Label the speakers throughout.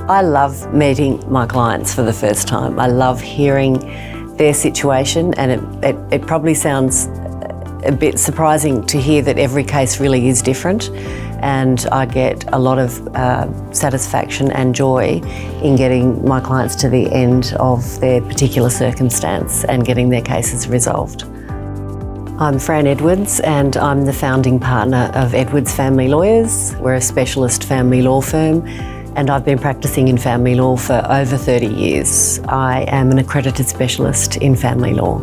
Speaker 1: I love meeting my clients for the first time. I love hearing their situation, and it probably sounds a bit surprising to hear that every case really is different, and I get a lot of satisfaction and joy in getting my clients to the end of their particular circumstance and getting their cases resolved. I'm Fran Edwards, and I'm the founding partner of Edwards Family Lawyers. We're a specialist family law firm, and I've been practicing in family law for over 30 years. I am an accredited specialist in family law.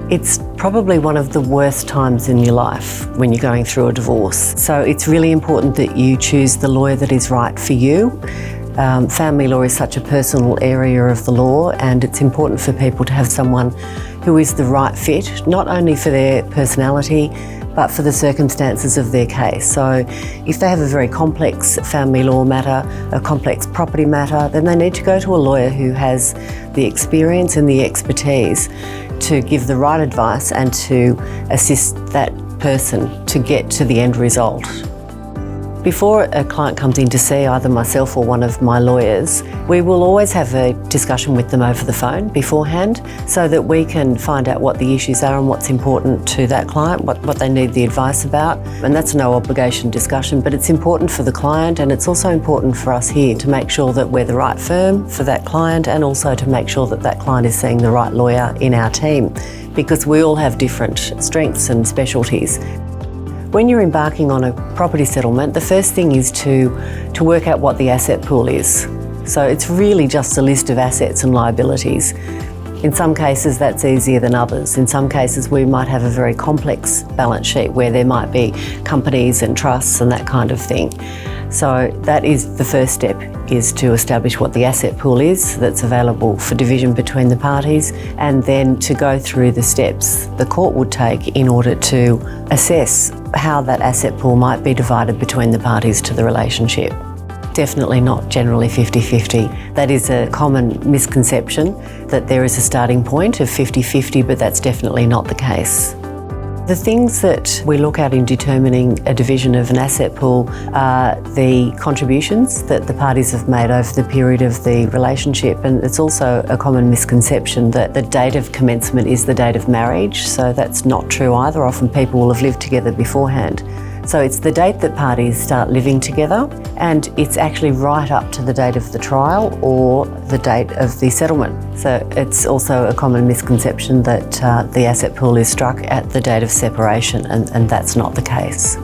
Speaker 1: It's probably one of the worst times in your life when you're going through a divorce. So it's really important that you choose the lawyer that is right for you. Family law is such a personal area of the law, and it's important for people to have someone who is the right fit, not only for their personality, but for the circumstances of their case. So if they have a very complex family law matter, a complex property matter, then they need to go to a lawyer who has the experience and the expertise to give the right advice and to assist that person to get to the end result. Before a client comes in to see either myself or one of my lawyers, we will always have a discussion with them over the phone beforehand so that we can find out what the issues are and what's important to that client, what they need the advice about. And that's a no obligation discussion, but it's important for the client, and it's also important for us here to make sure that we're the right firm for that client, and also to make sure that that client is seeing the right lawyer in our team, because we all have different strengths and specialties. When you're embarking on a property settlement, the first thing is to work out what the asset pool is. So it's really just a list of assets and liabilities. In some cases that's easier than others. In some cases we might have a very complex balance sheet where there might be companies and trusts and that kind of thing. So that is the first step, is to establish what the asset pool is that's available for division between the parties, and then to go through the steps the court would take in order to assess how that asset pool might be divided between the parties to the relationship. Definitely not generally 50-50. That is a common misconception, that there is a starting point of 50-50, but that's definitely not the case. The things that we look at in determining a division of an asset pool are the contributions that the parties have made over the period of the relationship, and it's also a common misconception that the date of commencement is the date of marriage, so that's not true either. Often people will have lived together beforehand. So it's the date that parties start living together, and it's actually right up to the date of the trial or the date of the settlement. So it's also a common misconception that the asset pool is struck at the date of separation, and that's not the case.